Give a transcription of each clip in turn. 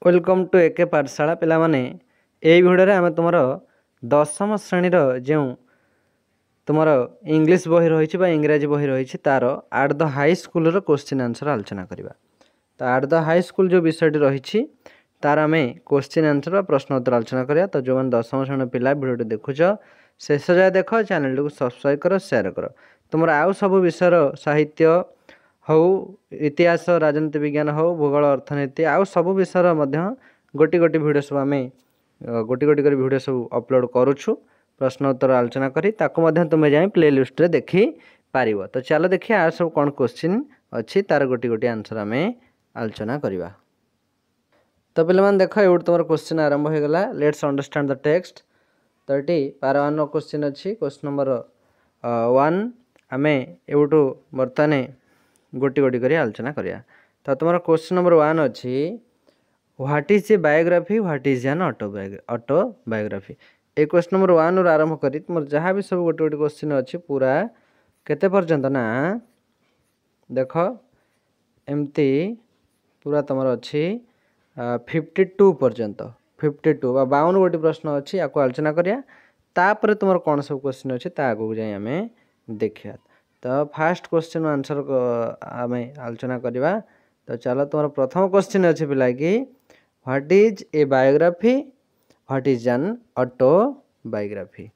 Welcome to एके पाठशाला पिला माने एई भिडियो रे आमे तुमरो दशम श्रेणी रो जे तुमर इंग्लिश बही रही बा इंग्राजी बही रही तार आट द हाई स्कूल रो क्वेश्चन आंसर आलोचना करबा। तो आट द हाई स्कूल जो विषय रही तार आमे क्वेश्चन आंसर बा प्रश्न उत्तर आलोचना करिया। तो जो दशम श्रेणी पिला भिडियो देखुच शेष जाए देख चैनल को सब्सक्राइब कर शेयर कर। तुम आउ सब विषय साहित्य हो इतिहास राजनीति विज्ञान हो भूगोल अर्थनीति आउ सब विषय गोटी गोटी भिडियो सब आम गोटी गोटी कर भिडियो सब अपलोड करुछु प्रश्न उत्तर आलोचना करी तुम्हें जाए प्ले लिस्ट रे देखी पार। तो चलो देखिए आर सब कौन क्वेश्चन अच्छी तार गोटी गोटी आंसर आम आलोचना करवा। तो पे देख ये तुम क्वेश्चन आरंभ हो गला। Let's understand the text. तो ये पार 1 क्वेश्चन अच्छी क्वेश्चन नंबर 1 आम एवटू बर्तमान गोटी गोटी कर आलोचना करिया। तो तुम क्वेश्चन नंबर 1 अच्छी what is a biography what is an autobiography. ये क्वेश्चन नंबर 1 रु आरंभ करी तुम जहाँ भी सब गोटे गोटे क्वेश्चन अच्छी पूरा केते पर्यंत ना देख एमती पूरा तुम अच्छी 52 पर्यंत 52 बा 52 गोटी प्रश्न अच्छी या आलोचना करिया। तापर तुम कौन सब क्वेश्चन अच्छी आगे जाए आम देखिया। तो फास्ट क्वेश्चन आंसर आम आलोचना करवा। तो चलो तुम प्रथम क्वेश्चन अच्छे पिला कि what is a biography what is an autobiography.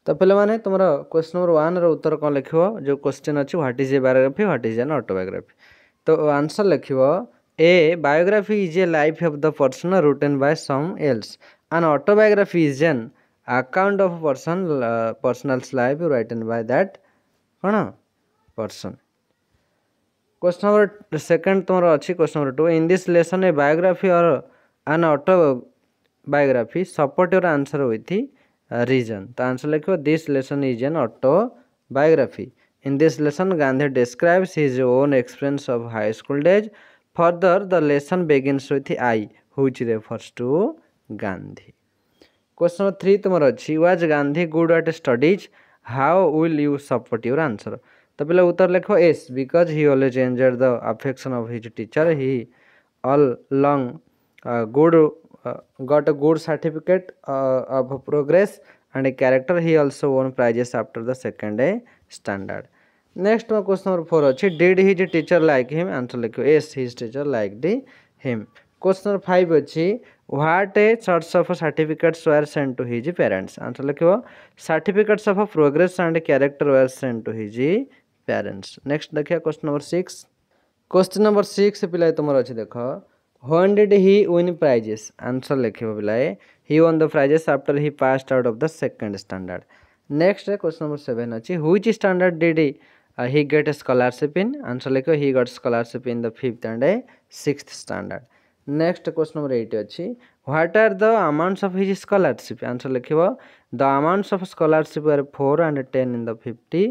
तो पे मैंने तुम क्वेश्चन नंबर 1 रो उत्तर कौन लिख जो क्वेश्चन अच्छी what is a biography what is an autobiography. तो आंसर लिख a biography is a life of the person written by some else an autobiography is an account of personal life written by that कौन person. Question number second तुम अच्छी question number 2 in this lesson a biography और an autobiography support your answer with reason. तो answer लिखो this lesson is an autobiography. In this lesson Gandhi describes his own experience of high school days. Further the lesson begins with I which refers to Gandhi. Question number 3 तुम अच्छी was Gandhi good at studies how will you support your answer. तो पहले उत्तर लिखो as because he always enjoyed the affection of his teacher he all long good got a good certificate of progress and character he also won prizes after the second standard. Next question number 4 अच्छी did his teacher like him. Answer लिखो yes his teacher liked him. Question number 5 अच्छी what a sorts of certificates were sent to his parents। आंसर लिखो certificates of progress and character were sent to his parents। Next देखिए question number 6। Question number 6 पिलाए तुम अच्छे देख when did he win prizes। Answer लिखो पिलाए he won the prizes after he passed out of the second standard। Next question number 7 अच्छी which standard did he get a scholarship in। Answer लिखो he got scholarship in the 5th and 6th standard। Next question number 8 अच्छी what are the amounts of his scholarship. Answer लिखो the amounts of scholarship are 4 and 10 in the 50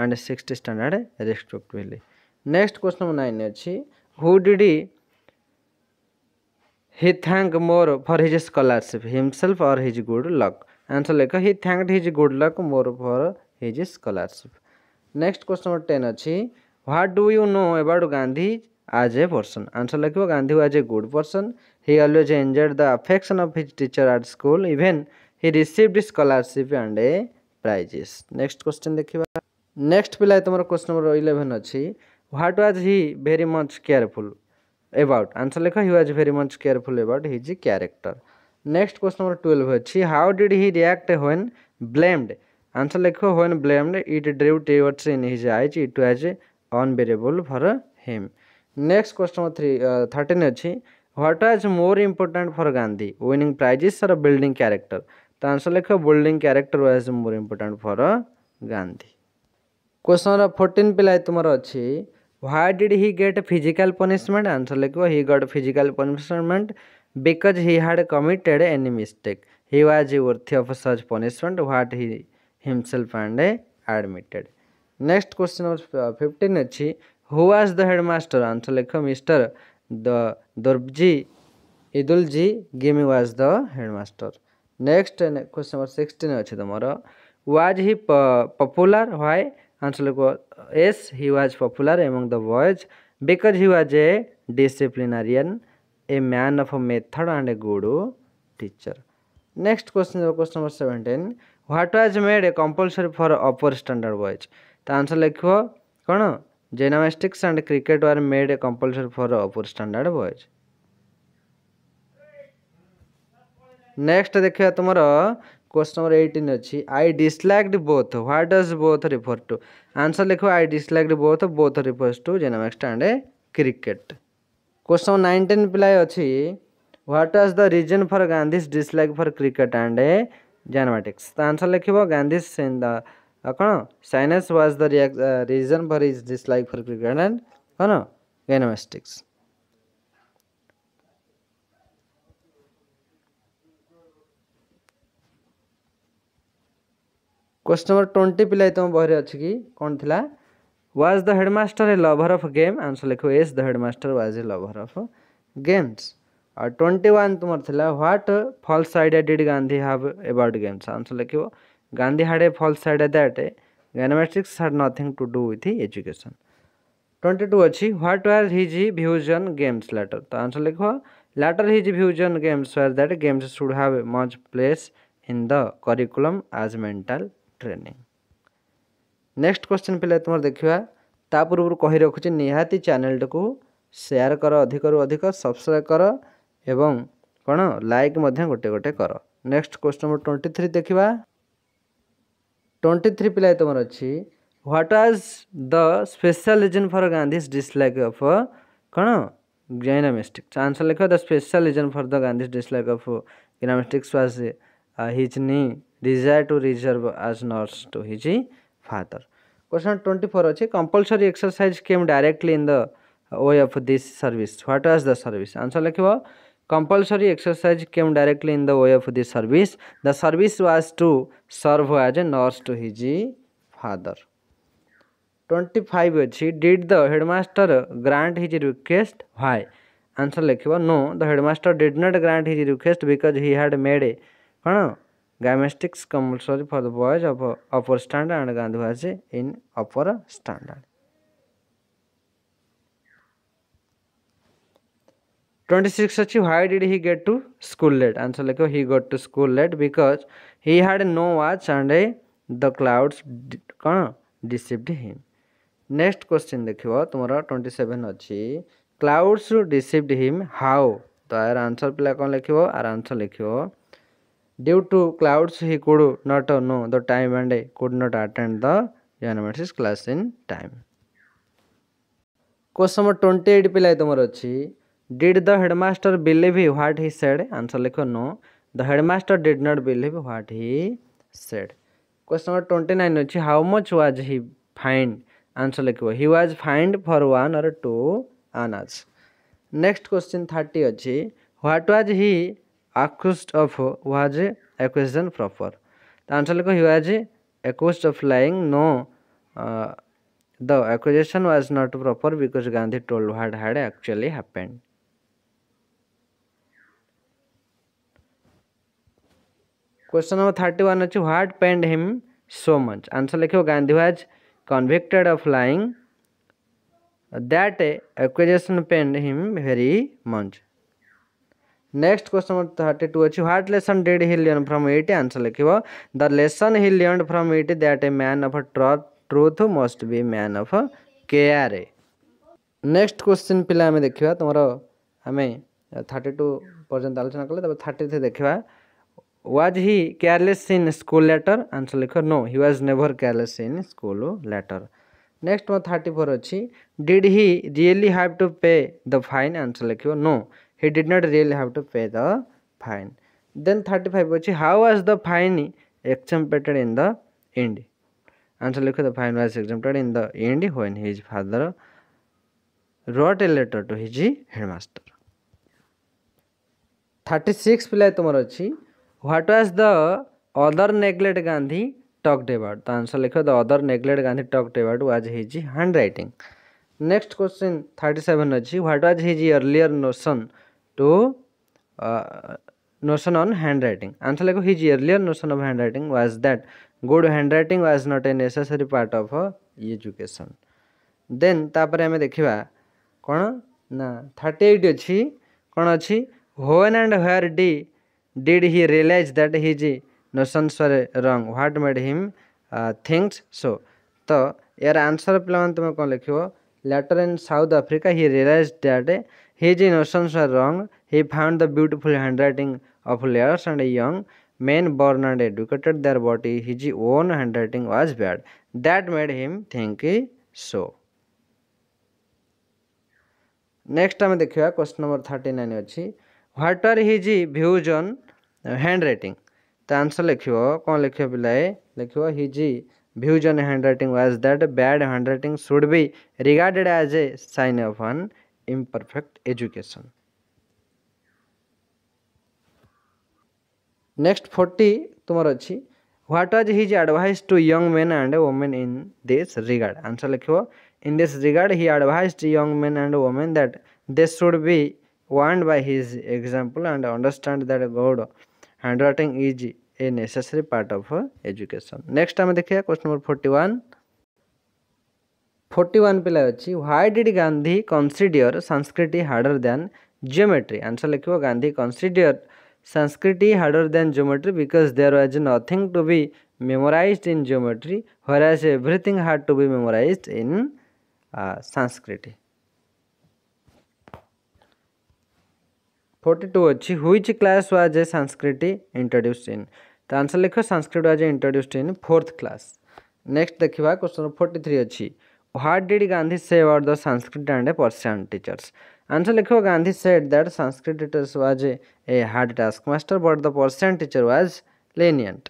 and 60 standard respectively। Next question number 9 अच्छी who did he thank more for his scholarship himself or his good luck। Answer लिखो he thanked his good luck more for his scholarship। Next question number 10 अच्छी what do you know about Gandhi as a person। Answer लिखो Gandhi was a good person he always enjoyed the affection of his teacher at school even he received scholarship and a prizes। Next question देखिबा। Next पिला तुम question number 11 अच्छी what was he very much careful about। Answer लिखो he was very much careful about his character। Next question number 12 अच्छी how did he react when blamed। Answer लिखो when blamed it drew tears in his eyes it was unbearable for him। Next question number 13 अच्छी what was more important for Gandhi winning prizes or building character। तो answer लिखो building character was more important for Gandhi। Question number 14 पिला तुम अच्छी why did he get physical punishment। Answer लिखो he got physical punishment because he had committed any mistake he was worthy of such punishment what he himself and admitted। Next question number 15 अच्छी who was the headmaster। Answer लिखो mister Dorabji Edulji Gimi was the headmaster। Next question number 16 अच्छी तुम was he popular why। Answer लिखो yes he was popular among the boys because he was a disciplinarian, a man of method and a good teacher. Next question number 17. What was made a compulsory for upper standard boys? तो answer लिखो कौन gymnastics and cricket were made a compulsory for upper standard boys. Next देखिए तुम question number 18 अच्छी I disliked both what does both refer to answer लिखो I disliked both refers to gymnastics and cricket question number 19 पिलाय अच्छी what was the reason for Gandhi's dislike for cricket and gymnastics तो answer लिखो Gandhi's in the कौन shyness was the reason for his dislike for cricket and कौन gymnastics question number 20 पिलाई तुम बहरे अच्छी कि कौन थिला was the headmaster a lover of game answer लिखो yes the headmaster was a lover of games और 21 तुम थिला what false idea did Gandhi have about games answer लिखो Gandhi had a false idea that gymnastics had nothing to do with education 22 अच्छी what were his views on games later तो answer लिखो later his views on games were that games should have much place in the curriculum as mental training next question पे तुम देखा ता पूर्व कही रखुच्छे निहाती चैनल को शेयर कर अधिक रु अधिक सब्सक्राइब कर एवं कौन लाइक गोटे गोटे कर नेक्स्ट क्वेश्चन नंबर 23 देखा 23 पिला तुम अच्छी what was the special reason for Gandhi's dislike of कौन गैमेटिक्स आंसर लिखो the special reason for the Gandhi's dislike of gymnastics was his keen desire to reserve as nurse to his father. Question 24 अच्छे compulsory exercise came directly in the way of this service. What was the service? Answer लिखिबो compulsory exercise came directly in the way of this service. The service was to serve as a nurse to his father. 25 अच्छी did the headmaster grant his request? Why? Answer लिखिबो no, the headmaster did not grant his request because he had made a कौन gymnastics compulsory for the boys of upper standard and Gandhi was in upper standard. 26 अच्छी why did he get to school late? Answer लिखो he got to school late because he had no watch and the clouds कौन deceived him. Next question देखियो तुम्हारा 27 अच्छी clouds deceived him how? तो यार answer पिला कौन लिखियो आर आंसर लिखियो Due to clouds, he could not know the time and could not attend the geometry class in time. Question number 28 पिलाई तुम अच्छी Did the headmaster believe what he said? Answer लिखो no. The headmaster did not believe what he said. Question number 29 अच्छी How much was he fined? Answer लिखो he was fined for 1 or 2 annas. Next question 30 अच्छी What was he accused of was accusation proper the answer लिखो he was accused of lying no the accusation was not proper because Gandhi told what had actually happened. Question number 31 अच्छी what pained him so much answer लिखो Gandhi was convicted of lying that accusation pained him very much. Next question number 32 अच्छी what lesson did he learn from it answer लिखिबो the lesson he learned from it that a man of truth must be man of care. Next question पिला हमें देखिबा तमरो हमें 32 पर्यंत आलोचना कले तब 33 देखिबा was he careless in school letter answer लिखो no he was never careless in school letter. Next 34 अच्छी did he really have to pay the fine answer लिखिबो no he did not really have to pay the fine. Then 35 अच्छी how was the fine exempted in the end answer लिखो the fine was exempted in the end when his father wrote a letter to his headmaster. 36 पिला तुम अच्छी what was the other neglect Gandhi talked about the answer लिखो the other neglect Gandhi talked about was his handwriting. Next question 37 अच्छी what was his earlier notion to notion on handwriting answer लिखो his earlier notion of handwriting was that good handwriting was not a necessary part of education. Then तापर हमें देखिबा कौन ना 38 अच्छी कौन अच्छी when and where did he realise that his notions were wrong what made him thinks so तो यार आंसर पे तुम कौन लिख later in South Africa he realise that his notions were wrong he found the beautiful handwriting of letters and a young man born and educated their body his own handwriting was bad that made him think so next आम देखा question number 39 अच्छी what are his views on hand writing तो answer लिख कौन लिख पिलाए लिख his views on hand writing was that bad hand writing should be regarded as a sign of an imperfect education next 40 तुम अच्छी what was his advice to young men and women in this regard answer लिख in this regard he advised young men and women that they should be warned by his example and understand that good handwriting is a necessary part of education next आम देखिए question number 41 पिला अच्छी why did Gandhi consider Sanskrit harder than geometry answer लिखो Gandhi consider Sanskrit harder than geometry because there was nothing to be memorized in geometry whereas everything had to be memorized in Sanskrit 42 अच्छी which class was a Sanskrit introduced in तो answer लिखो Sanskrit was introduced in 4th class next देखिए question 43 अच्छी what did Gandhi say about the Sanskrit and Persian teachers answer लिखो Gandhi said that Sanskrit teachers was a hard taskmaster but the Persian teacher was lenient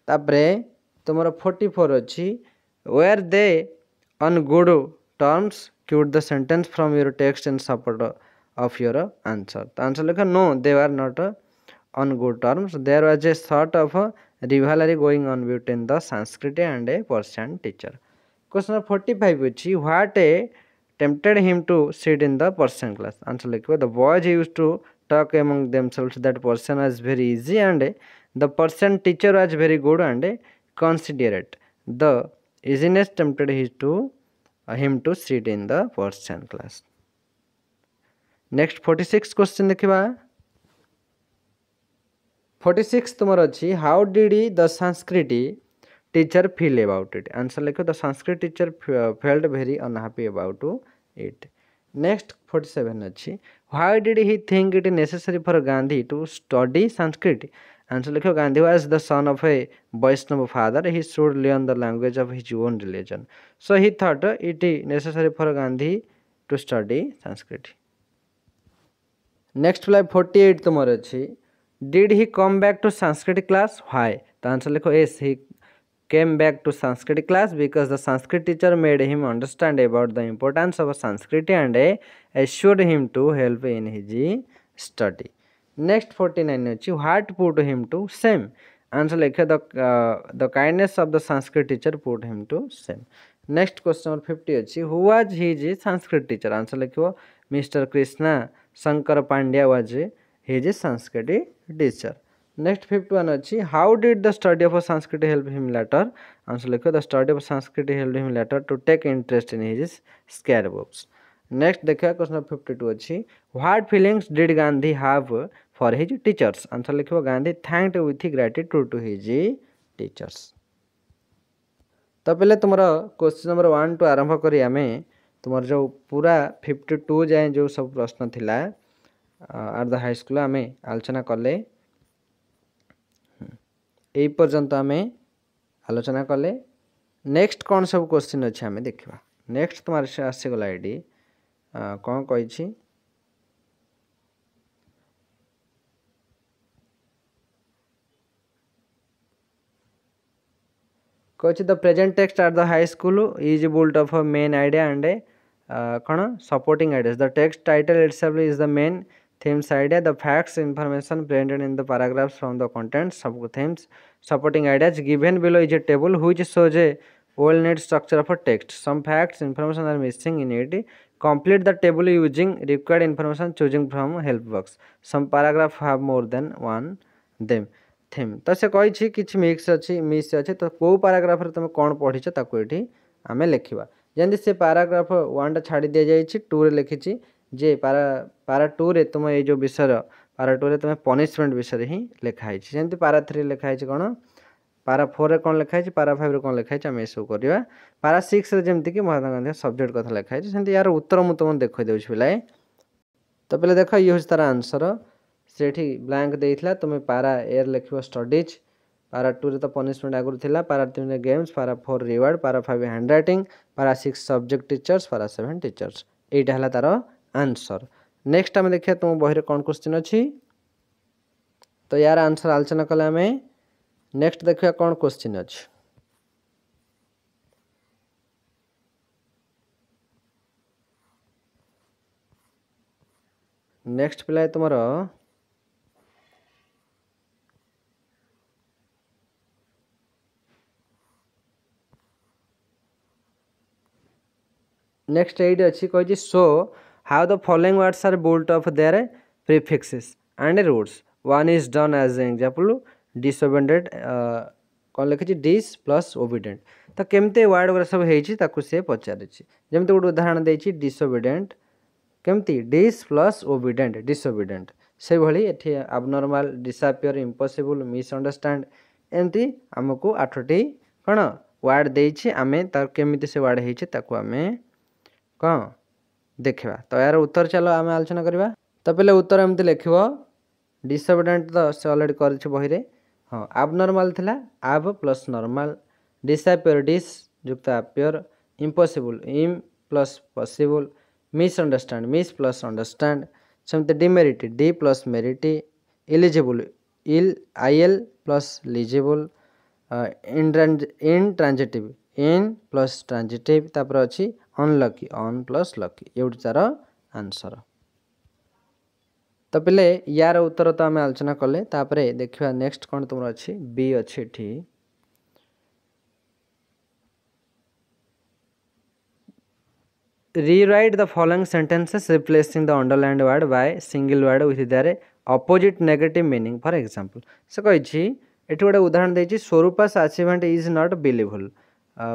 तापरे तुमर 44 अच्छी were they on good terms quote the sentence from your text in support of your answer तो answer लिखो no they were not on good terms there was a sort of rivalry going on between the Sanskrit and a Persian teacher question 45 अच्छी what tempted him to sit in the Persian class answer लिखो the boys used to talk among themselves that Persian was very easy and the Persian teacher was very good and considerate the easiness tempted him to sit in the Persian class next 46 question देखा 46 तुम अच्छी how did the Sanskrit teacher feel about it answer लिखो the Sanskrit teacher felt very unhappy about it next 47 अच्छी why did he think it necessary for Gandhi to study Sanskrit answer लिखो Gandhi was the son of a Vaishnava father he should learn the language of his own religion so he thought it necessary for Gandhi to study Sanskrit next फ्लाई 48 तुम अच्छी did he come back to Sanskrit class why तो answer लिखो yes he came back to Sanskrit class because the Sanskrit teacher made him understand about the importance of Sanskrit and assured him to help in his study next 49 अच्छी what put him to same answer लिखे the kindness of the Sanskrit teacher put him to same next question number 50 अच्छी who was his Sanskrit teacher answer लिखो mister Krishna Shankar Pandya was his Sanskrit teacher next 51 अच्छी how did the study of Sanskrit help him later answer लिखो the study of Sanskrit help him later to take interest in his sacred books next देखिए question 52 अच्छी what feelings did Gandhi have for his teachers answer लिखो Gandhi thanked with gratitude to his teachers तो पहले तुम question number 1 to आरंभ करी आमे तुम जो पूरा 52 जाए जो सब प्रश्न थिला आर द हाई स्कूल आमे आलोचना कले यही पर्यंत आमे आलोचना कले नेक्स्ट कौन सब क्वेश्चन अच्छे आमे देखा नेक्स्ट तुम आसीगला एडी कौन कही कही the present text at the high school is built of a main idea and कौन supporting ideas the text title itself is the main themes idea the facts information presented in the paragraphs from the contents sub themes supporting ideas given below is a table which shows a well knit structure of a text some facts information are missing in it complete the table using required information choosing from help box some paragraph have more than one them theme तो से कही कि mix अच्छी miss अच्छे तो कौ paragraph तुम कौन पढ़ी ताको ये आम लिखा जमी से पाराग्राफ 1 छाड़ी दि जाइए 2 रे लिखी जे पारा 2 रे तुम ये जो विषय पारा 2 रे तुम पनिशमेंट विषय ही लिखाई जमी पारा 3 लिखाई कौन पारा 4 रे कौन लिखाई पारा 5 रे कौन लिखाई आम ये सब करवा पारा 6 रे जमीक महात्मा गांधी सब्जेक्ट कथा लिखाई सेमती यार उत्तर मुझे तुमको देखा दूसरी पिलाए। तो पहले देख ये हूँ तार आंसर से ब्लैंक देता तुम पारा एर लिख स्टडीज पारा 2 रे तो पनिशमेंट आगुरी थिला पारा 3 रे गेम्स पारा 4 रिवार्ड पारा 5 हैंड राइटिंग पारा 6 सब्जेक्ट टीचर्स पारा 7 टीचर्स यहीटा है तार आंसर। नेक्स्ट आम देखिए तुम बही कौन क्वेश्चन अच्छी तो यार आंसर आलोचना कले आम नेक्स्ट देखिए कौन क्वेश्चन अच्छी नेक्स्ट पिला तुम नेक्स्ट एट अच्छी कही show how the following words are built of their prefixes and roots one is done as an example disobedient कौन लिखी डिस प्लस ओबिडेंट तो केमती वर्ड गुरा सब होती सी पचार जमी गोटे उदाहरण देती डिसओबेडेंट केमती डिस प्लस ओबिडेंट डिसओबिडेंट से भली एठी अबनॉर्मल डिसअपियर इम्पॉसिबल मिसअंडरस्टैंड एमती आमको 8टी कौन वर्ड देछि आमे तार केमिति से वर्ड होइछि ताकू आमे कौन देखा तो यार उत्तर चलो आम आलोचना करवा। तो पहले उत्तर एमती लिख डिसओबिडेंट तो से अलरेडी कर बही रे हाँ आबनॉर्मल थिला आब प्लस नॉर्मल डिसअपियर डिस युक्त अपियर इम्पॉसिबल इम plus possible misunderstand miss plus understand सेमती demerit D plus मेरिटी eligible ill IL plus लिजिबल intransitive in plus transitive तापर अच्छी अनलकी अन प्लस लकी ये तार आंसर। तो पहले यार उत्तर तो आम आलोचना कले तापरे देखिए नेक्स्ट कौन तुम अच्छी बी अच्छी ठी rewrite the following sentences replacing the underlined word by single word with their opposite negative meaning for example से कही एटी गोटे उदाहरण देती स्वरूपास अचिवमेंट इज नॉट बिलीवेबल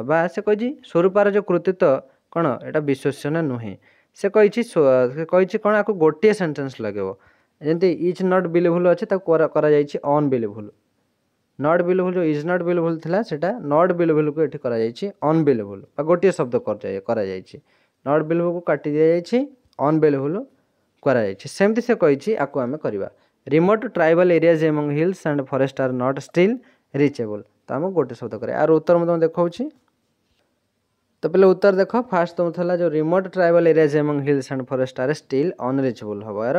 बा से कही स्वरूपार जो कृतित्व कौन एटा विश्वसनीय नुहे से कही कौन आपको गोटे सेंटेंस लगे जमी इज नॉट बिलीवेबल अच्छे अनबिलीवेबल नॉट बिलीवेबल जो इज नॉट बिलीवेबल थिला सेटा नॉट बिलीवेबल को एठी करा जायछि अनबिलीवेबल बा गोटे शब्द करा जायछि नॉट बिलीवेबल को काटी दिया जायछि अनबिलीवेबल करा जायछि सेमति से कहिछि आको आमे करबा remote tribal areas among hills and forest are not still reachable तो हम गोटे शब्द करे आर उत्तर मैं तुम देखौछि। तो पहले उत्तर देखो फास्ट तुम थला जो remote tribal areas among hills and forest are still unreachable हबो यार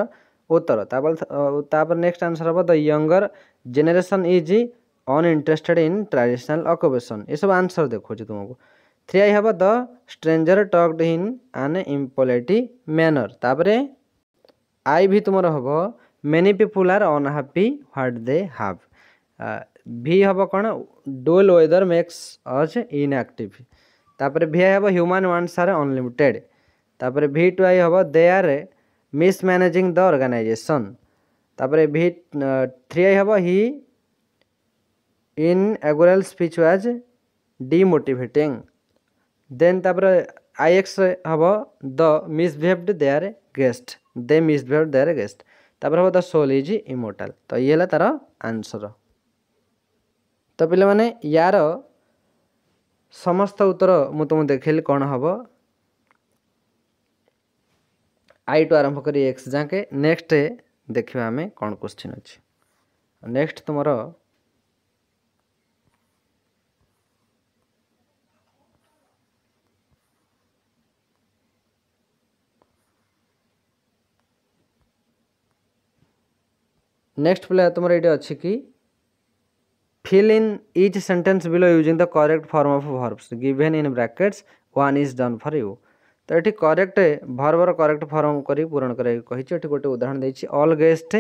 उत्तर तापर नेक्स्ट आंसर हम the younger generation is uninterested in traditional occupation ये सब आंसर देखो तुमको 3 हम the stranger talked in an impolite manner तापर आई भी तुम हम many people are unhappy what they have भी हम कौन dull weather makes us inactive तापर भी हम ह्यूमन वांट्स आर अनलिमिटेड तापर भी टू आई हम दे आर मिसमैनेजिंग द ऑर्गेनाइजेशन तापर भी 3 आई हम ही इनऑगुरल स्पीच वाज डिमोटिवेटिंग देन तापर IX हम the misbehaved there guest they misbehaved there guest तापर हम द सोल इज इमोर्टल तो ये तार आंसर। तो पे मैंने यार समस्त उत्तर मु तुम देखली कौन हम आई टू आरंभ कर एक्स जाके नेक्स्ट देखा आम कौन क्वेश्चन अच्छी नेक्स्ट तुम नेक्स्ट प्ले तुम ये अच्छी कि fill in each sentence below using the correct form of verbs given in brackets one is done for you तो ये करेक्ट भर्बर करेक्ट फॉर्म कर पूरण कर गोटे उदाहरण देती ऑल गेस्ट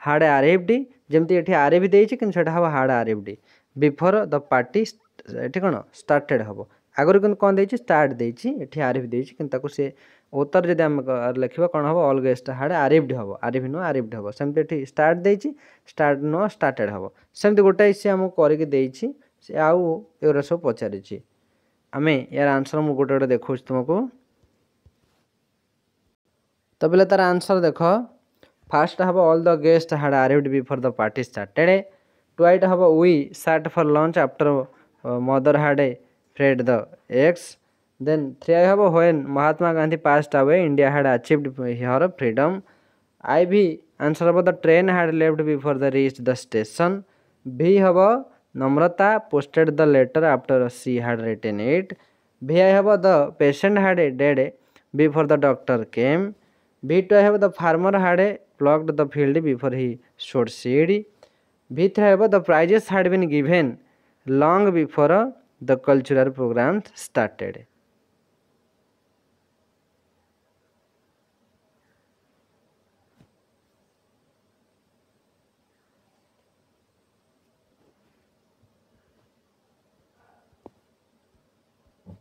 हार्ड अराइव्ड जमती ये अराइव देती कि हम hard arrived before the party ये कौन स्टार्टेड हम आगुरी कि कौन देती स्टार्ट देती ये अराइव देती कि सी उत्तर जब आम लिखा कौन हम ऑल गेस्ट हार्ड अराइव्ड हम अराइव नुह अराइव्ड हम सेमती स्टार्ट देती स्टार्ट नुह स्टार्टेड हम सेमती गोटाए सी आमको करके आउ एगुरा सब पचारि आम यार आंसर मुझे गोटे गोटे देखा तुमको। तो पहले तार आंसर देख फास्ट हम all the guests had arrived before the party started. ट्वाइट हम we sat for lunch after mother had fried the eggs. Then 3 हम when Mahatma Gandhi passed away India had achieved her freedom. आई भी आंसर हम the train had left before the reach the station. भी हम Namrata posted the letter after she had written it. भी आई हम the patient had died before the doctor came. V2 I have the farmer had plucked the field before he sowed seed. V3 I have the prizes had been given long before the cultural programs started.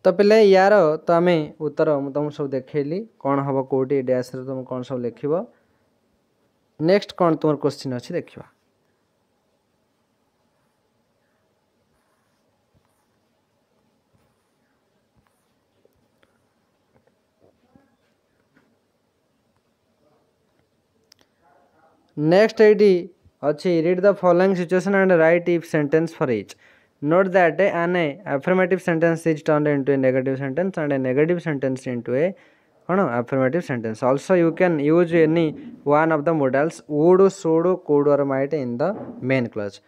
तो पहले यार तो आम उत्तर मुझे तुमको सब देखली कौन हम कौटी डैश तुम कौन सब लिख। नेक्स्ट कौन तुम क्वेश्चन अच्छी देखा। नेक्स्ट ये अच्छी read the following situation and right if sentence for each. Note that an affirmative sentence is turned into a negative sentence and a negative sentence into a affirmative sentence. Also, you can use any one of the modals would, should, could or might in the main clause.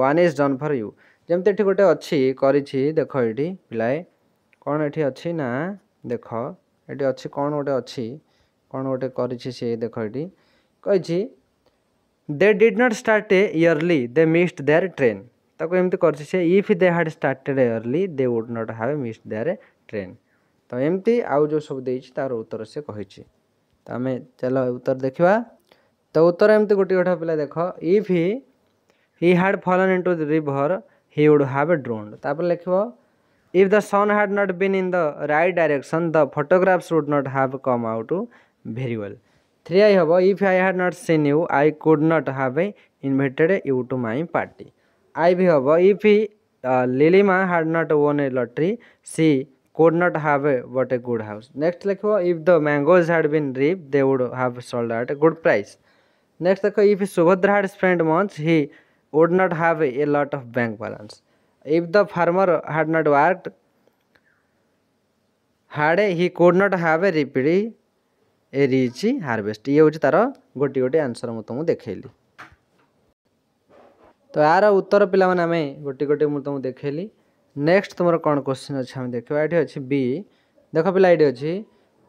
One is done for you. जमती एठी गोटे अच्छी करिछि देख एठी पिलाए कौन एठी अच्छी ना देख एठी अच्छी कौन गोटे करिछि से देख एठी कहिछि they did not start early they missed their train। ताको एमती करछि से if they had started early they would not have missed their train. तो एमती आउ जो सब देछि तार उत्तर से कहिछि। तो आमे चलो उत्तर देखिबा। तो उत्तर एमती गोटी गोटा पिला देख if he had fallen into the river he would have drowned. तापर लिखिबो if the sun had not been in the right direction the photographs would not have come out very well. 3 हबो if I had not seen you I could not have invited you to my party. I भी हब if Lilima had not won a lottery she could not have bought a good house। Next लिखो if the mangoes had been ripe they would have sold at a good price। Next देखो if Subhadra had spent much he would not have a lot of bank balance। if the farmer had not worked hard he could not have a rich harvest। ये हूँ तार गोटी गोटी answer मुझे तुमको देखली। तो यार उत्तर पिला माने आमे गोटी गोटी मुझे तुमको देखली। नेक्स्ट तुम कौन क्वेश्चन अच्छे आम देखा ये अच्छी बी देख पिला ये अच्छी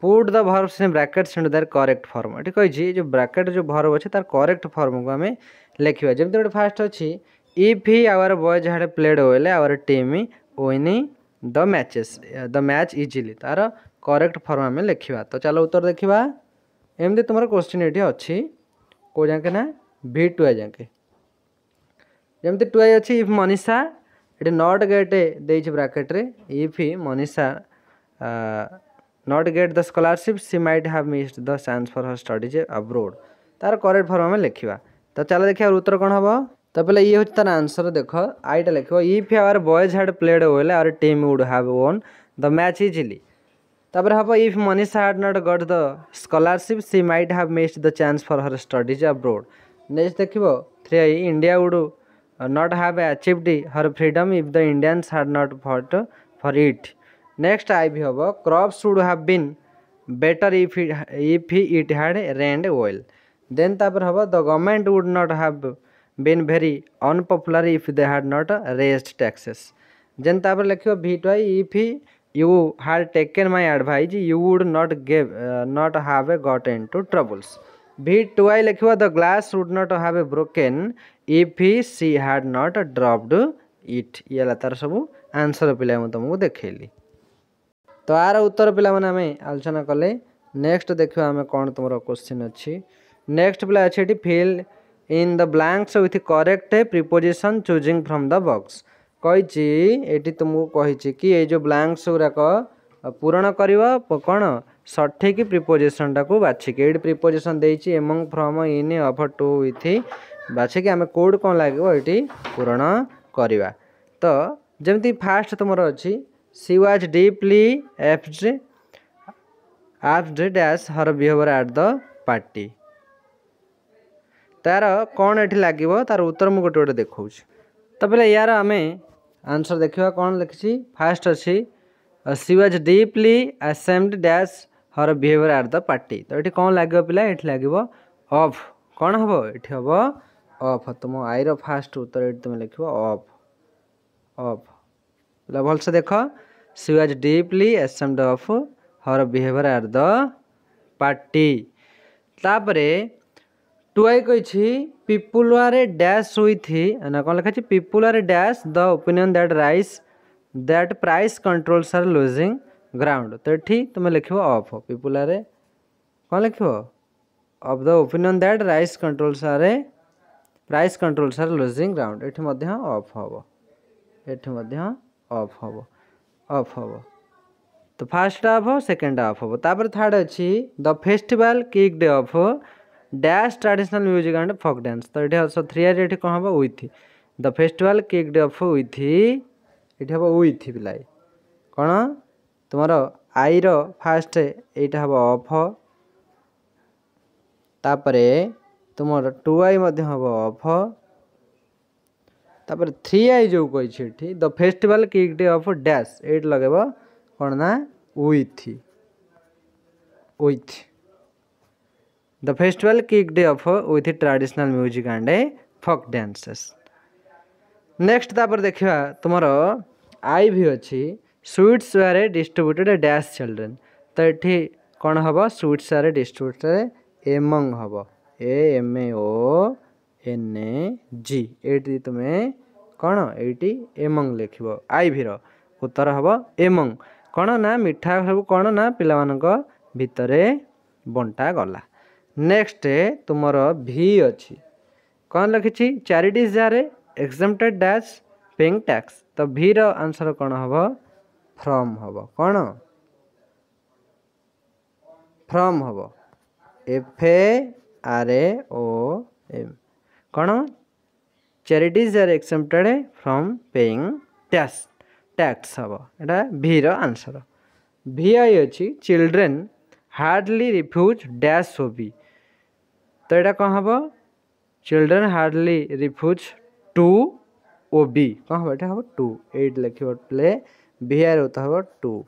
put the verbs in brackets into their correct form. ये कही जो ब्रैकेट जो भर्ब अच्छे तार करेक्ट फॉर्म को आम लिखा जमी गोटे फास्ट अच्छी if he our boys had played well our team win the match easily तार करेक्ट फॉर्म आम लिखा। तो चलो उत्तर देखा एमती तुम क्वेश्चन ये अच्छी कौ जाके ना V2 जाके जमती 2 अच्छी इफ मनीषा ये नॉट गेट दे ब्रैकेट रे if Manisha not get the scholarship she might have missed the chance for her studies abroad तार करेक्ट फॉर्म में लिखा। तो चलो देखिए उत्तर कौन हम। तो पहले ये हूँ तार आंसर देख आईटा लिख if our boys had played well our team would have won the match easily. तापर हम if Manisha had not got the scholarship she might have missed the chance for her studies abroad. Next देखो 3 India would not have achieved her freedom if the Indians had not fought for it। Next I भी होगा crops would have been better if it had rained well। Then तापर होगा the government would not have been very unpopular if they had not raised taxes। Then तापर लिखियो V2 if you had taken my advice you would not have got into troubles। V2 लिखियो the glass would not have broken if she had not dropped it। ये तार सब answer पिला तुमको देखली। तो यार उत्तर पिला माने आमे आलोचना कले। नेक्स्ट देखियो आमे कौन तुमरो क्वेश्चन अच्छी। नेक्स्ट पिला अच्छी fill in the blanks with correct preposition choosing from the box. कही एटी तुमको कही कि ये जो ब्लैंक्स गुराक पूरण करवा कौन सठिक प्रिपोजिशन टाक बाछिक ये प्रिपोजिशन देछि among from in of to with बाछिक आम कोड कौन लगे ये पूरण करवा। तो जमती फास्ट तुम अच्छी she was deeply asked dash her behavior at the party। तार कौन एठी लागिवो तार उत्तर मु गोटे गोटे देखौछ। तो पहले यार आमे आंसर देखिवा कौन लिखिछि। फास्ट अछि she was deeply ashamed dash her behavior at the party। तो एठी कौन लागिवो पिला एठी लागिवो ऑफ। कौन हबो एठी हबो ऑफ। तुम आई रो फास्ट उत्तर एठी तुम लिखिवो ऑफ ऑफ। पिला भल से देखो she was deeply ashamed of her behavior at the party। तापरे टुआई कही पीपुल आर डैश विथ ना कौन लिखा people are dash the opinion that price controls are losing ground. तो ये तुम लिख ऑफ। पीपुल आर कौन लिख of the opinion that price controls are losing ground. ये ऑफ हम ये ऑफ हम ऑफ हम। तो फास्ट ऑफ सेकेंड ऑफ हम। तापर थर्ड अच्छी the festival kicked off dash traditional music and folk dance. तो ये सो थ्री आर ये कौन हम with the festival kicked off with ये हम विथ पिलाई कौन तुम आई रो फास्ट यहाँ हम ऑफ। तापर तुम टू आई हम ऑफ। तापर थ्री आई जो कही the festival kicked off dash ये लगे कौन ना with the festival kicked off with traditional music and folk dances. Next तापर देखिए तुम आई भी अच्छी sweets were distributed dash children. तो ये कौन हम स्वीट्स वे डिस्ट्रीब्यूटेड एमंग हम AMONG। ये तुम्हें कौन ये एमंग लिख आई भी उत्तर हम एमंग। कौन ना मिठा सब कौन ना पिला भितर बंटा गला। नेक्स्ट तुमर भी अच्छी कौन लिखी charities are exempted dash paying tax. तो भी रो आंसर कौन हम फ्रॉम हम कौन फ्रॉम हम FAROM कौन charities are exempted from paying tax हम एटा भी रो आंसर। भी आई अच्छी children hardly refuse dash obey. तो यहाँ कौन हम children hardly refuse to obey कौन हम ये हम टू एट लिख प्ले बिहार होता हम to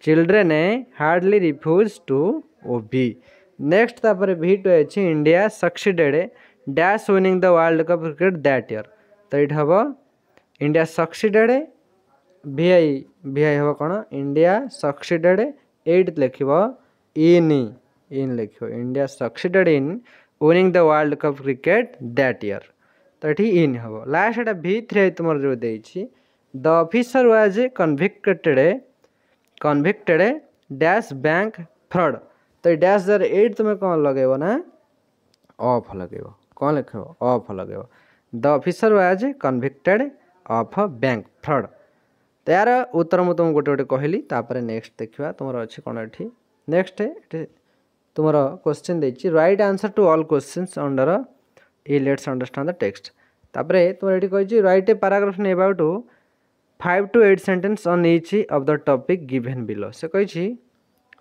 children hardly refuse to obey. Next तापर भी टू अच्छी India succeeded dash winning the world cup cricket that year. तो ये हम इंडिया सक्सीडेड भी हम कौन इंडिया सक्सीडेड एट लिख इन लिख India succeeded in winning the world cup cricket that year. तो ये इन हम लास्ट एटा भी थ्री तुम जो देछि the officer was convicted dash bank fraud. तो डैश जर एट तुम्हें कौन लगेब ना ऑफ लगेब कौन लिख ऑफ लगेब the officer was convicted of bank fraud. तो यार उत्तर मुझे तुमको गोटे गोटे कहली। तापर नेक्स्ट देखा तुम अच्छी कौन ये नेक्स्ट तुम क्वेश्चन देछि write answer to all questions under A let's understand the text. तापर तुम ये कही write a paragraph in about 5 to 8 sentence on each of the topic given below. से कही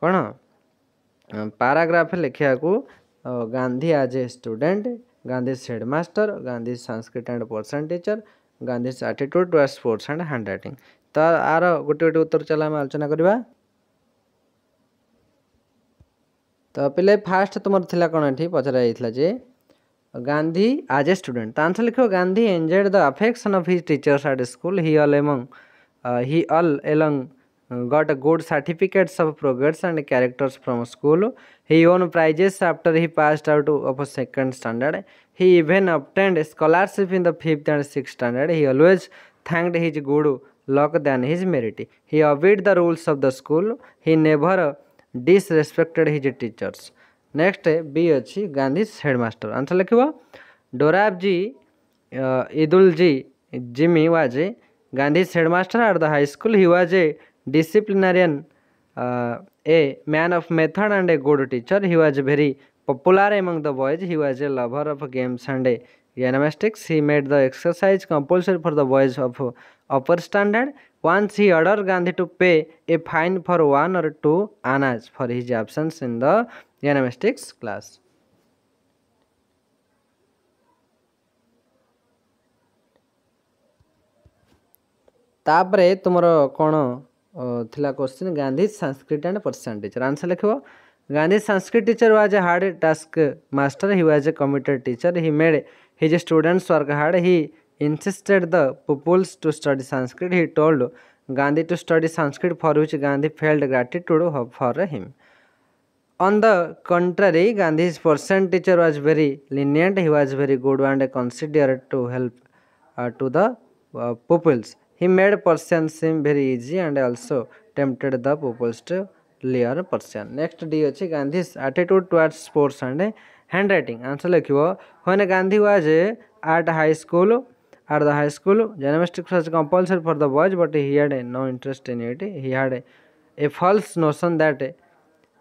कौन पैराग्राफ लिखा को Gandhi as a student, Gandhi headmaster, Gandhi Sanskrit and Persian teacher, Gandhi attitude towards sports and hand writing. तो आर गोटे गोटे उत्तर चला आम आलोचना करवा। तो पिले फास्ट तुम थिला कौन ये पचरा जे गांधी एज ए स्टूडेंट। तो आंसर लिखो Gandhi enjoyed the affection of his teachers at school. He all along got good certificates of progress and characters from school. He won prizes after he passed out of a second standard. He even obtained scholarship in the 5th and 6th standard. He always thanked his good luck than his merit. He obeyed the rules of the school. He never disrespected his teachers. Next B अच्छी Gandhi headmaster. Answer लिखो डोराबजी इदुलजी Jimmy was Gandhi's headmaster at the high school. He was a disciplinarian, a man of method and a good teacher. He was very popular among the boys. He was a lover of games and gymnastics. He made the exercise compulsory for the boys of upper standard. Once he ordered Gandhi to pay a fine for 1 or 2 annas for his absence in the gymnastics class. तापरे तुमर कौन थिला question Gandhi Sanskrit and Persian teacher answer लिखो Gandhi Sanskrit teacher was a hard task master he was a committed teacher he made his students work hard he insisted the pupils to study Sanskrit. He told Gandhi to study Sanskrit, for which Gandhi felt gratitude for him. On the contrary, Gandhi's person teacher was very lenient. He was very good and considerate to help to the pupils. He made Persian seem very easy and also tempted the pupils to learn Persian. Next D is Gandhi's attitude towards sports and handwriting. Answer likhibo when Gandhi was at the high school, gymnastics was compulsory for the boys, but he had no interest in it. He had a false notion that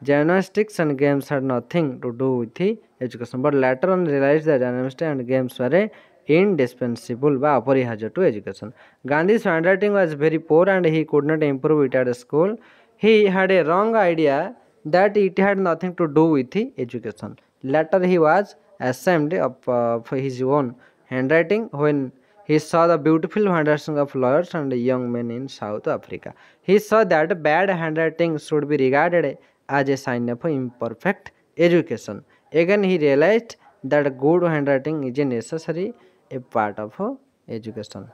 gymnastics and games had nothing to do with education, but later on realized that gymnastics and games were indispensable by apariharya to education. Gandhi's handwriting was very poor and he could not improve it at school. He had a wrong idea that it had nothing to do with education. Later he was ashamed of his own handwriting when he saw the beautiful handwriting of lawyers and young men in South Africa. He saw that bad handwriting should be regarded as a sign of imperfect education. Again, he realized that good handwriting is a necessary part of education.